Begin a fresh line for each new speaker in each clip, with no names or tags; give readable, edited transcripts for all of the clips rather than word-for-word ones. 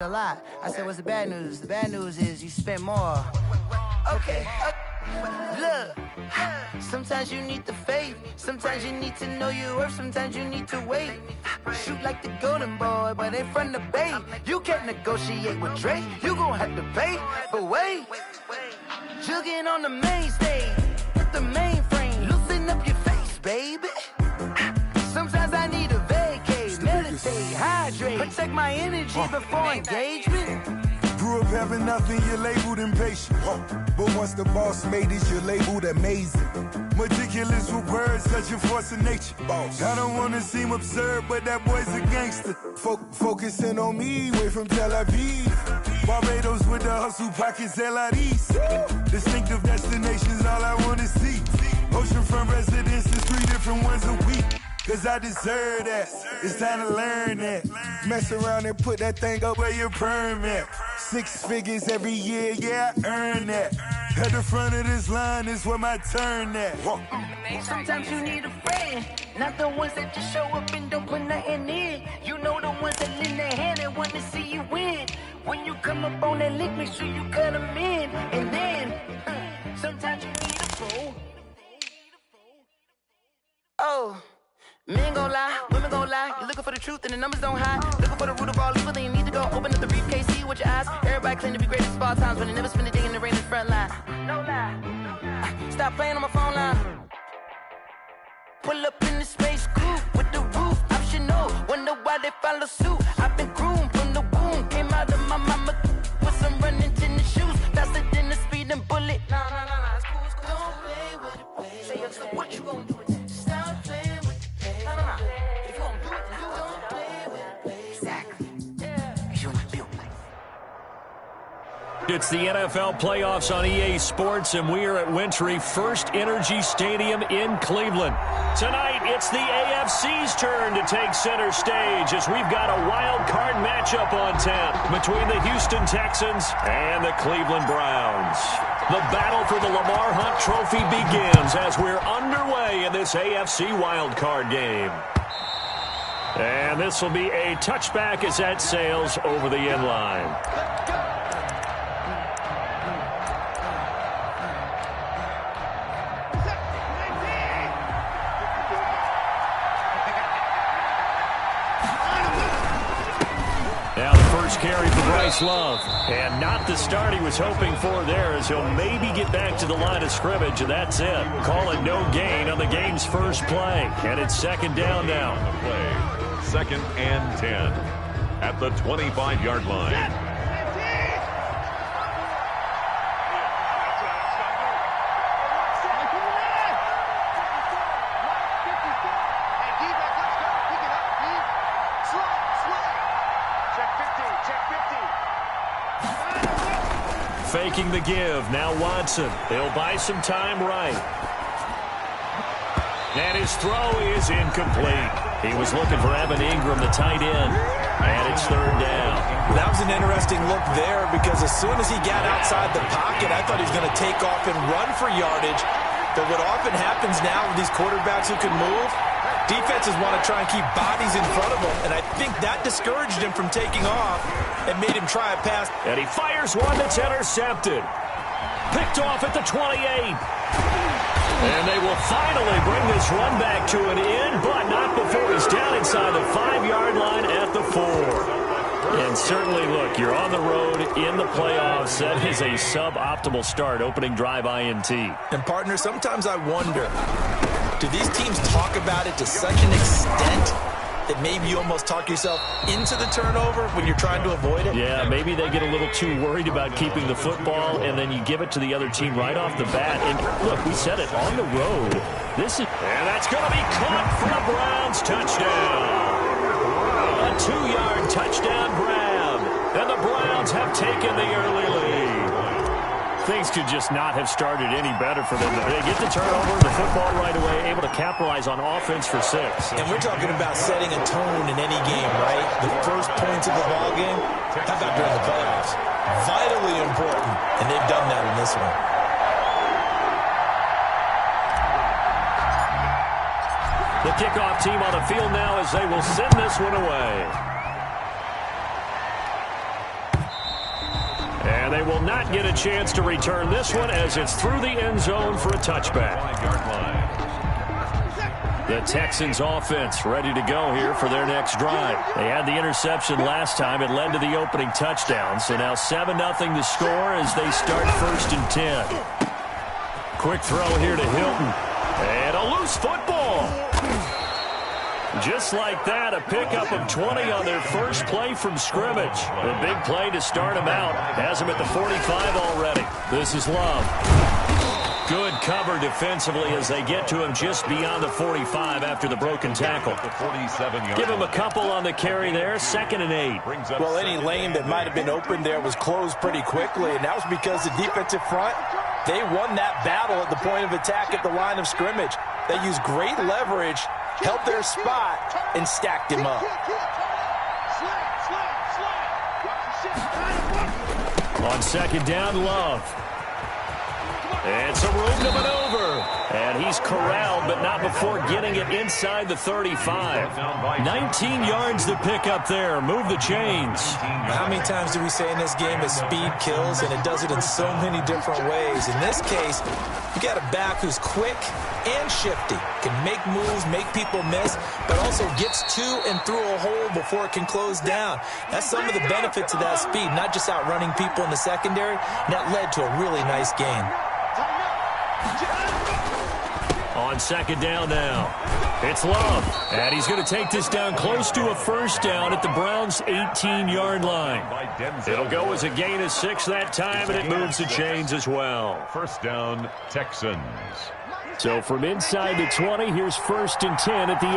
a lot. I said, what's the bad news? The bad news is you spent more. Okay. Look, sometimes you need the faith. Sometimes you need to know your worth. Sometimes you need to wait. Shoot like the golden boy, but ain't from the bay. You can't negotiate with Drake. You gon' have to pay. But wait, jugging on the main stage with the mainframe. Loosen up your face, baby. Sometimes I need a vacate, meditate, hydrate, protect my energy before engagement.
Grew up having nothing, you're labeled impatient. But once the boss made it, you're labeled amazing. Meticulous with words, such a force of nature. I don't wanna seem absurd, but that boy's a gangster. Focusing on me, way from Tel Aviv. Barbados with the hustle pockets, LIDs. Distinctive destinations, all I wanna see. Oceanfront residences, 3 different ones a week. Cause I deserve that, it's time to learn that. Mess around and put that thing up where your perm at. 6 figures every year, yeah, I earn that. At the front of this line is where my turn at.
Sometimes you need a friend, not the ones that just show up and don't put nothing in. You know the ones that lend their hand and want to see you win. When you come up on that lick, make sure you cut them in. And then, sometimes you need a fool. Oh. Men gon' lie, women gon' lie. You're looking for the truth and the numbers don't hide. Looking for the root of all evil, then you need to go open up the briefcase, see with your eyes. Everybody claim to be greatest of all times, but they never spend a day in the rain in the front line. No lie. Stop playing on my phone line. Pull up in the space coupe with the roof optional. Wonder why they follow suit. I've been groomed from the womb. Came out of my mama with some running tennis shoes. Faster than the speeding bullet. No, it's cool, it's cool. Don't play with it, play. Say up, so what you gon' do? Stop playing.
It's the NFL playoffs on EA Sports, and we are at Wintry First Energy Stadium in Cleveland. Tonight, it's the AFC's turn to take center stage as we've got a wild card matchup on tap between the Houston Texans and the Cleveland Browns. The battle for the Lamar Hunt Trophy begins as we're underway in this AFC wild card game. And this will be a touchback as that sails over the end line. Carry for Bryce Love, and not the start he was hoping for there, as he'll maybe get back to the line of scrimmage, and that's it. Call it no gain on the game's first play, and it's second down now.
Play. 2nd and 10 at the 25-yard line.
Faking the give. Now Watson. They'll buy some time right. And his throw is incomplete. He was looking for Evan Ingram, the tight end. And it's 3rd down.
That was an interesting look there because as soon as he got outside the pocket, I thought he was going to take off and run for yardage. But what often happens now with these quarterbacks who can move, defenses want to try and keep bodies in front of him, and I think that discouraged him from taking off and made him try a pass.
And he fires one that's intercepted. Picked off at the 28. And they will finally bring this run back to an end, but not before he's down inside the 5-yard line at the 4. And certainly, look, you're on the road in the playoffs. That is a suboptimal start, opening drive INT.
And, partner, sometimes I wonder, do these teams talk about it to such an extent that maybe you almost talk yourself into the turnover when you're trying to avoid it?
Yeah, maybe they get a little too worried about keeping the football, and then you give it to the other team right off the bat. And, look, we said it, on the road. And that's going to be caught for the Browns. Touchdown. A 2-yard touchdown grab. And the Browns have taken the early lead. Things could just not have started any better for them. They get the turnover, the football right away, able to capitalize on offense for 6.
And we're talking about setting a tone in any game, right? The first points of the ball game, how about during the playoffs? Vitally important, and they've done that in this one.
The kickoff team on the field now as they will send this one away. And they will not get a chance to return this one as it's through the end zone for a touchback. The Texans offense ready to go here for their next drive. They had the interception last time. It led to the opening touchdown. So now 7-0 the score as they start 1st and 10. Quick throw here to Hilton. And a loose football. Just like that, a pickup of 20 on their first play from scrimmage. The big play to start them out. Has them at the 45 already. This is Love. Good cover defensively as they get to him just beyond the 45 after the broken tackle. Give him a couple on the carry there. 2nd and 8.
Well, any lane that might have been open there was closed pretty quickly, and that was because the defensive front, they won that battle at the point of attack at the line of scrimmage. They used great leverage, held their spot, and stacked him up.
On 2nd down, Love. It's a room to maneuver. And he's corralled, but not before getting it inside the 35. 19 yards to pick up there. Move the chains.
How many times do we say in this game that speed kills, and it does it in so many different ways? In this case, you got a back who's quick and shifty, can make moves, make people miss, but also gets to and through a hole before it can close down. That's some of the benefits of that speed, not just outrunning people in the secondary. And that led to a really nice game.
On 2nd down now, it's Love. And he's going to take this down close to a 1st down at the Browns' 18-yard line. It'll go as a gain of 6 that time, and it moves the chains as well.
1st down, Texans.
So from inside the 20, here's 1st and 10 at the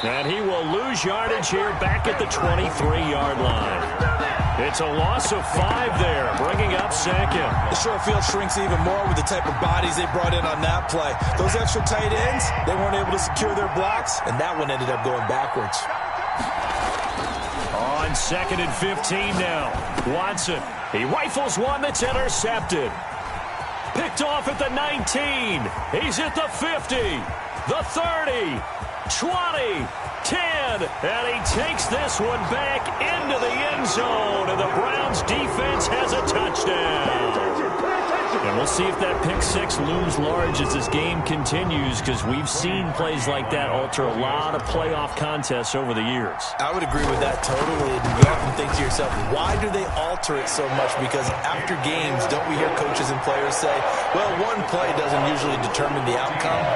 18. And he will lose yardage here back at the 23-yard line. It's a loss of 5 there, bringing up 2nd.
The short field shrinks even more with the type of bodies they brought in on that play. Those extra tight ends, they weren't able to secure their blocks, and that one ended up going backwards.
On 2nd and 15 now, Watson. He rifles one that's intercepted. Picked off at the 19. He's at the 50, the 30, 20, 10, and he takes this one back into the end zone, and the Browns defense has a touchdown. And we'll see if that pick 6 looms large as this game continues, because we've seen plays like that alter a lot of playoff contests over the years.
I would agree with that totally. And you often think to yourself, why do they alter it so much? Because after games, don't we hear coaches and players say, well, one play doesn't usually determine the outcome?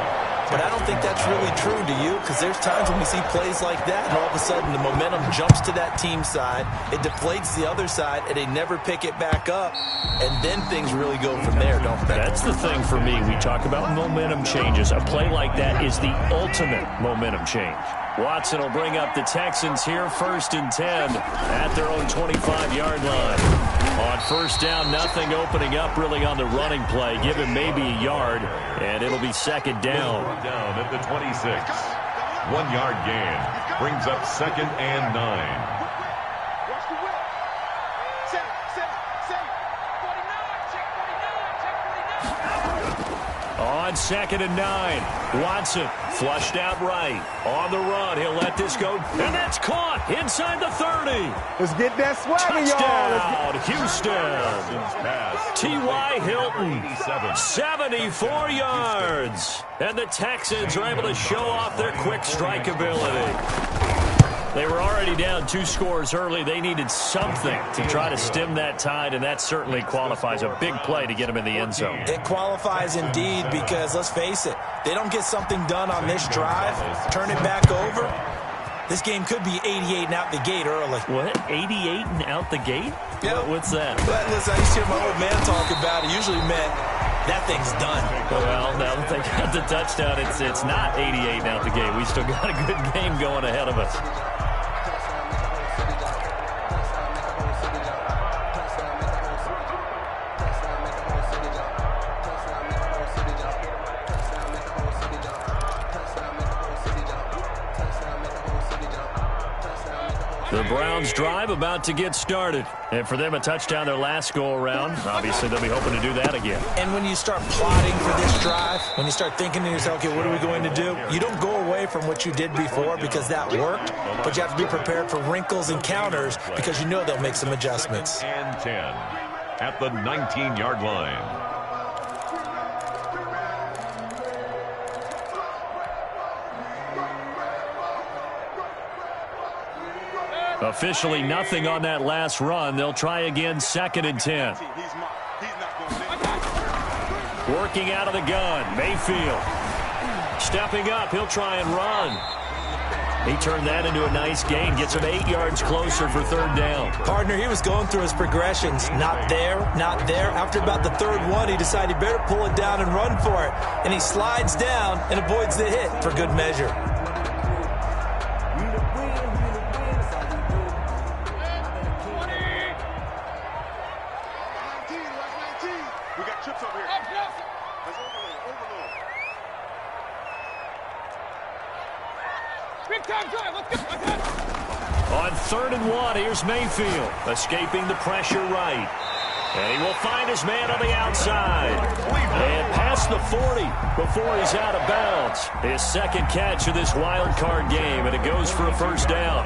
But I don't think that's really true, do you? Because there's times when we see plays like that, and all of a sudden the momentum jumps to that team side, it deflates the other side, and they never pick it back up, and then things really go from there, don't they?
That's the thing for me. We talk about momentum changes. A play like that is the ultimate momentum change. Watson will bring up the Texans here, 1st and 10 at their own 25-yard line. On 1st down, nothing opening up really on the running play. Give him maybe a yard, and it'll be 2nd down.
Down at the 26. 1-yard gain brings up 2nd and 9.
On 2nd and 9, Watson flushed out right. On the run, he'll let this go, and that's caught inside the 30.
Let's get that swagger,
y'all. Touchdown, Houston. T.Y. Hilton, 74 yards. And the Texans are able to show off their quick strike ability. They were already down 2 scores early. They needed something to try to stem that tide, and that certainly qualifies a big play to get them in the end zone.
It qualifies indeed because, let's face it, they don't get something done on this drive, turn it back over, this game could be 88 and out the gate early.
What? 88 and out the gate?
Yep.
What's that?
But listen, I used to hear my old man talk about it. Usually meant that thing's done.
Well, now that they got the touchdown, it's not 88 and out the gate. We still got a good game going ahead of us. The Browns drive about to get started. And for them, a touchdown their last go-around. Obviously, they'll be hoping to do that again.
And when you start plotting for this drive, when you start thinking to yourself, okay, what are we going to do? You don't go away from what you did before because that worked, but you have to be prepared for wrinkles and counters because you know they'll make some adjustments.
And 10 at the 19-yard line.
Officially nothing on that last run. They'll try again, 2nd and 10. Working out of the gun, Mayfield. Stepping up, he'll try and run. He turned that into a nice gain, gets him 8 yards closer for 3rd down.
Partner, he was going through his progressions. Not there, not there. After about the 3rd one, he decided he better pull it down and run for it. And he slides down and avoids the hit for good measure.
On 3rd and 1, here's Mayfield, escaping the pressure right. And he will find his man on the outside. And past the 40 before he's out of bounds. His 2nd catch of this wild card game, and it goes for a 1st down.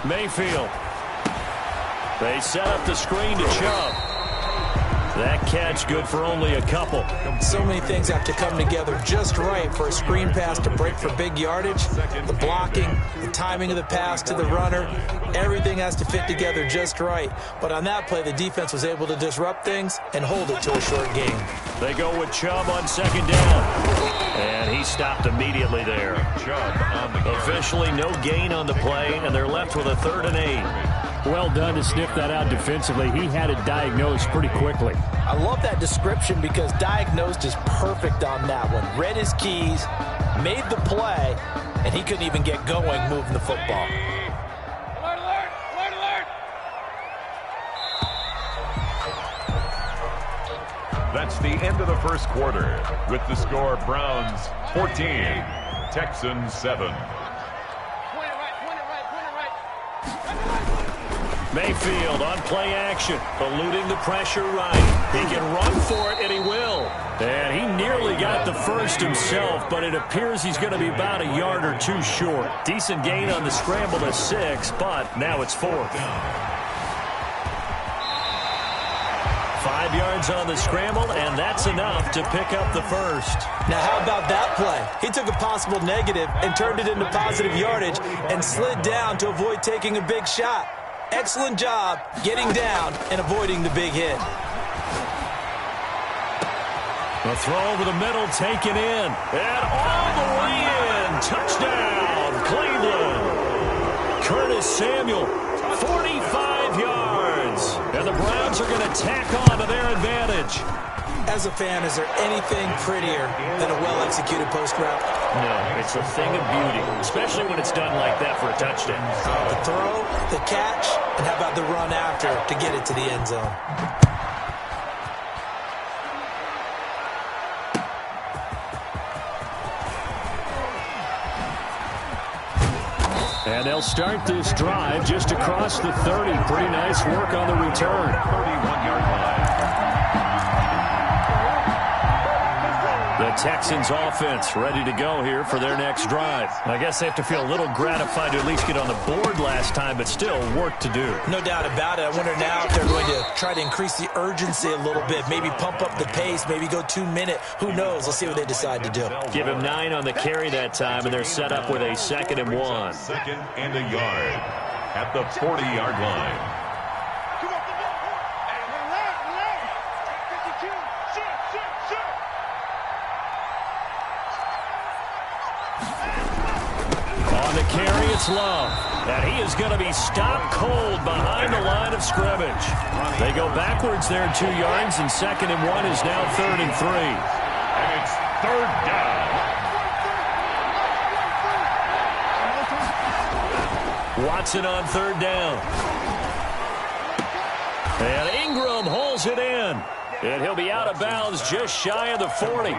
Mayfield. They set up the screen to Chubb. That catch good for only a couple.
So many things have to come together just right for a screen pass to break for big yardage. The blocking, the timing of the pass to the runner, everything has to fit together just right. But on that play, the defense was able to disrupt things and hold it to a short game.
They go with Chubb on 2nd down. And he stopped immediately there.
Chubb on the carry.
Officially no gain on the play, and they're left with a 3rd and 8.
Well done to sniff that out defensively. He had it diagnosed pretty quickly.
I love that description because diagnosed is perfect on that one. Read his keys, made the play, and he couldn't even get going moving the football.
Alert, alert, alert, alert.
That's the end of the 1st quarter with the score Browns 14, Texans 7.
Mayfield on play action, eluding the pressure right. He can run for it, and he will. And he nearly got the 1st himself, but it appears he's going to be about a yard or 2 short. Decent gain on the scramble to 6, but now it's 4th. 5 yards on the scramble, and that's enough to pick up the 1st.
Now, how about that play? He took a possible negative and turned it into positive yardage and slid down to avoid taking a big shot. Excellent job getting down and avoiding the big hit.
The throw over the middle, taken in. And all the way in. Touchdown, Cleveland. Curtis Samuel, 45 yards. And the Browns are going to tack on to their advantage.
As a fan, is there anything prettier than a well-executed post route?
No, it's a thing of beauty, especially when it's done like that for a touchdown.
The throw, the catch, and how about the run after to get it to the end zone?
And they'll start this drive just across the 30. Pretty nice work on the return.
31-yard line.
The Texans offense ready to go here for their next drive. I guess they have to feel a little gratified to at least get on the board last time, but still work to do.
No doubt about it. I wonder now if they're going to try to increase the urgency a little bit, maybe pump up the pace, maybe go 2-minute. Who knows? Let's see what they decide to do.
Give him 9 on the carry that time, and they're set up with a 2nd and 1.
2nd and a yard at the 40-yard line.
Carry, it's Love. And he is going to be stopped cold behind the line of scrimmage. They go backwards there 2 yards, and 2nd and 1 is now 3rd and 3.
And it's 3rd down.
Watson on third down. And Ingram hauls it in. And he'll be out of bounds just shy of the 40.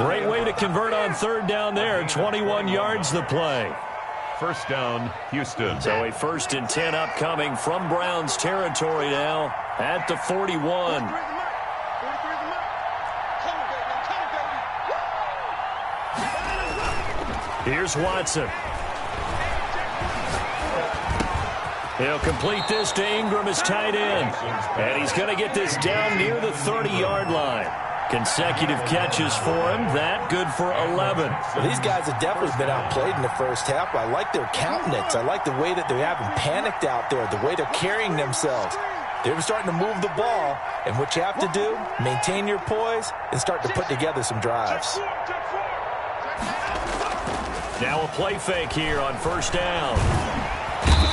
Great way to convert on third down there. 21 yards the play.
First down, Houston.
So a 1st and 10 upcoming from Browns territory now at the 41. Here's Watson. He'll complete this to Ingram as tight end. And he's going to get this down near the 30-yard line. Consecutive catches for him. That good for 11.
Well, these guys have definitely been outplayed in the first half. I like their countenance. I like the way that they haven't panicked out there, the way they're carrying themselves. They're starting to move the ball. And what you have to do, maintain your poise and start to put together some drives.
Now a play fake here on first down.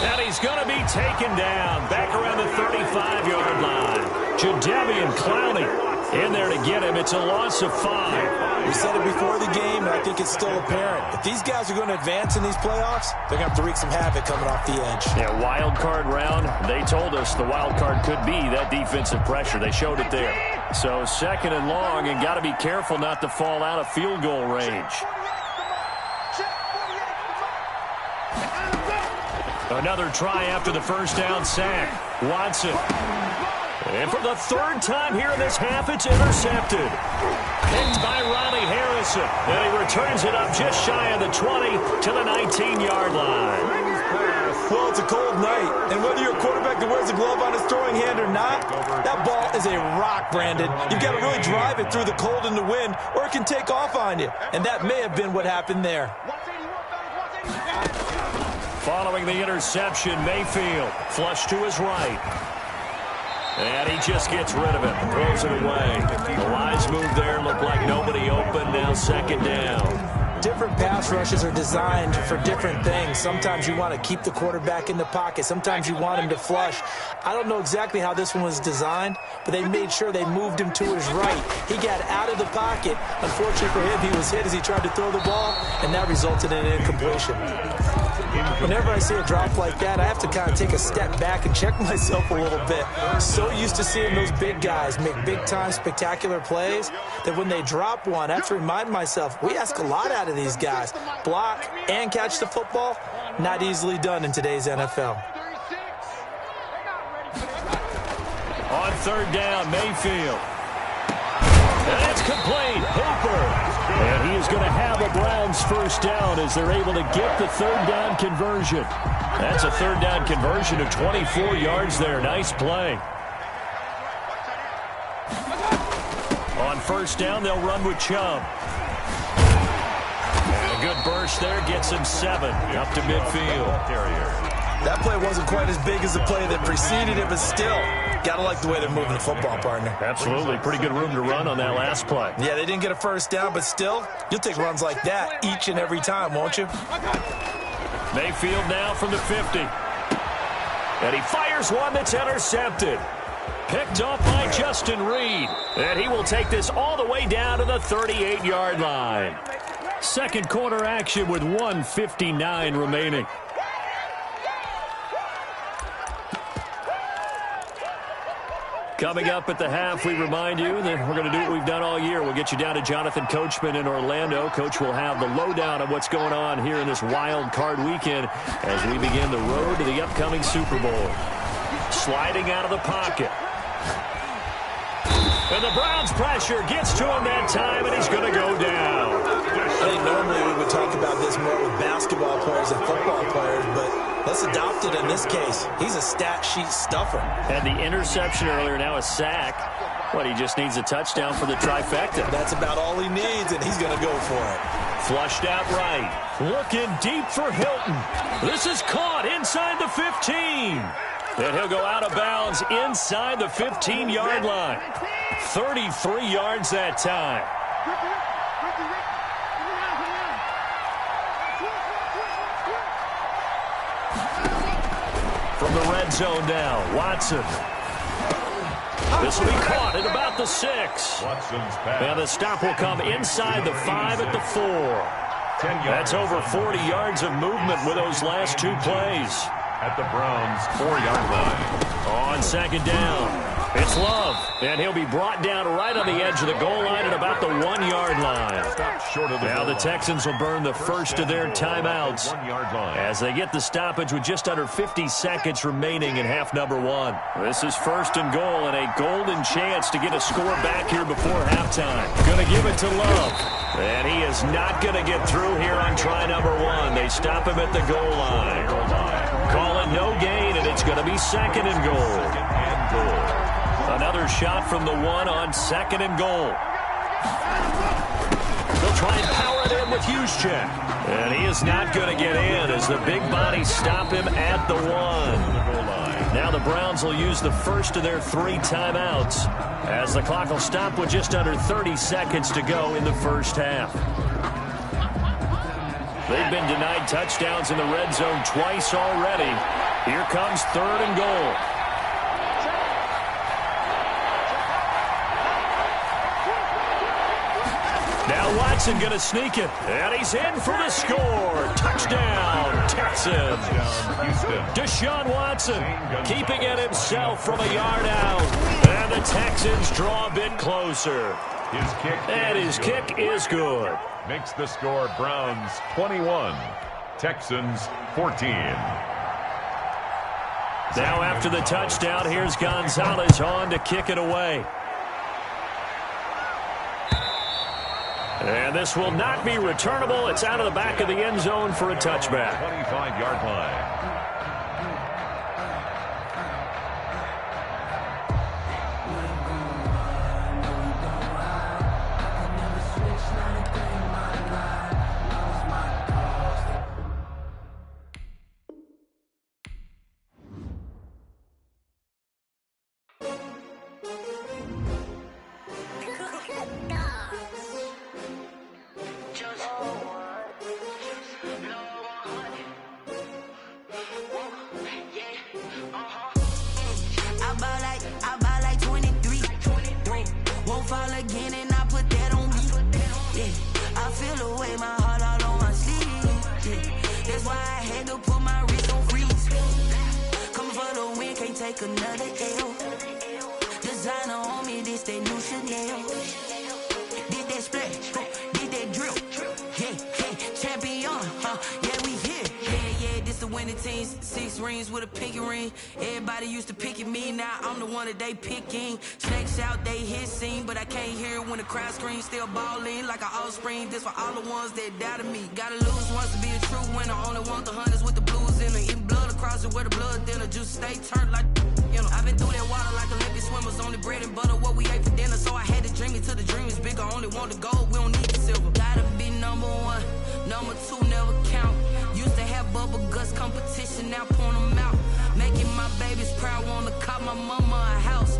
And he's going to be taken down back around the 35-yard line. Jadeveon Clowney in there to get him. It's a loss of 5.
We said it before the game, and I think it's still apparent. If these guys are going to advance in these playoffs, they're going to have to wreak some havoc coming off the edge.
Yeah, wild card round. They told us the wild card could be that defensive pressure. They showed it there. So 2nd and long, and got to be careful not to fall out of field goal range. Another try after the first down sack. Watson. And for the 3rd time here in this half, it's intercepted. Picked by Ronnie Harrison. And he returns it up just shy of the 20 to the 19-yard line.
Well, it's a cold night, and whether you're a quarterback that wears a glove on his throwing hand or not, that ball is a rock, Brandon. You've got to really drive it through the cold and the wind, or it can take off on you. And that may have been what happened there.
Following the interception, Mayfield flush to his right. And he just gets rid of it, throws it away. The wise move there, looked like nobody open, now 2nd down.
Different pass rushes are designed for different things. Sometimes you want to keep the quarterback in the pocket. Sometimes you want him to flush. I don't know exactly how this one was designed, but they made sure they moved him to his right. He got out of the pocket. Unfortunately for him, he was hit as he tried to throw the ball, and that resulted in an incompletion. Whenever I see a drop like that, I have to kind of take a step back and check myself a little bit. So used to seeing those big guys make big-time spectacular plays that when they drop one, I have to remind myself, we ask a lot out of these guys. Block and catch the football, not easily done in today's NFL.
On 3rd down, Mayfield. And it's complete. Hooper. And he is going to have a Browns first down as they're able to get the 3rd down conversion. That's a 3rd down conversion of 24 yards there. Nice play. On first down, they'll run with Chubb. And a good burst there gets him 7 up to midfield.
That play wasn't quite as big as the play that preceded it, but still, got to like the way they're moving the football, partner.
Absolutely. Pretty good room to run on that last play.
Yeah, they didn't get a first down, but still, you'll take runs like that each and every time, won't you?
Mayfield now from the 50. And he fires one that's intercepted. Picked off by Justin Reed. And he will take this all the way down to the 38-yard line. 2nd quarter action with 1:59 remaining. Coming up at the half, we remind you that we're going to do what we've done all year. We'll get you down to Jonathan Coachman in Orlando. Coach will have the lowdown of what's going on here in this wild card weekend as we begin the road to the upcoming Super Bowl. Sliding out of the pocket. And the Browns pressure gets to him that time, and he's going to go down.
I think normally we would talk about this more with basketball players and football players, but let's adopt it in this case. He's a stat sheet stuffer.
Had the interception earlier, now a sack. What, he just needs a touchdown for the trifecta.
That's about all he needs, and he's going to go for it.
Flushed out right. Looking deep for Hilton. This is caught inside the 15. And he'll go out of bounds inside the 15-yard line. 33 yards that time. From the red zone now, Watson. This will be caught at about the 6. And the stop will come inside the 5 at the 4. That's over 40 yards of movement with those last 2 plays.
at the Browns' 4-yard line.
On second down, it's Love, and he'll be brought down right on the edge of the goal line at about the 1-yard line. Now the Texans will burn the first of their timeouts as they get the stoppage with just under 50 seconds remaining in half number 1. This is first and goal and a golden chance to get a score back here before halftime. Going to give it to Love, and he is not going to get through here on try number 1. They stop him at the goal line. Call it no gain, and it's going to be second and goal. Another shot from the 1 on second and goal. They'll try and power it in with Juszczyk. And he is not going to get in as the big bodies stop him at the 1. Now the Browns will use the first of their 3 timeouts as the clock will stop with just under 30 seconds to go in the first half. They've been denied touchdowns in the red zone twice already. Here comes third and goal. Now Watson going to sneak it, and he's in for the score. Touchdown, Texans. Deshaun Watson keeping it himself from a yard out. And the Texans draw a bit closer. His kick is good.
Makes the score Browns 21, Texans 14.
Now after the touchdown, here's Gonzalez on to kick it away. And this will not be returnable. It's out of the back of the end zone for a touchback.
25-yard line.
They picking snakes out, they hissing, but I can't hear it when the crowd screams. Still balling like an offspring. This for all the ones that doubted me. Gotta lose once to be a true winner. Only want the hunters with the blues in it. Eating blood across it where the blood thinner. Juice stay turned like you know. I've been through that water like Olympic swimmers. Only bread and butter what we ate for dinner. So I had to dream it till the dream is bigger. Only want the gold, we don't need the silver. Gotta be number 1, number 2 never count. Used to have bubble guts competition, now point them out. Making my babies proud, wanna cop my mama a house.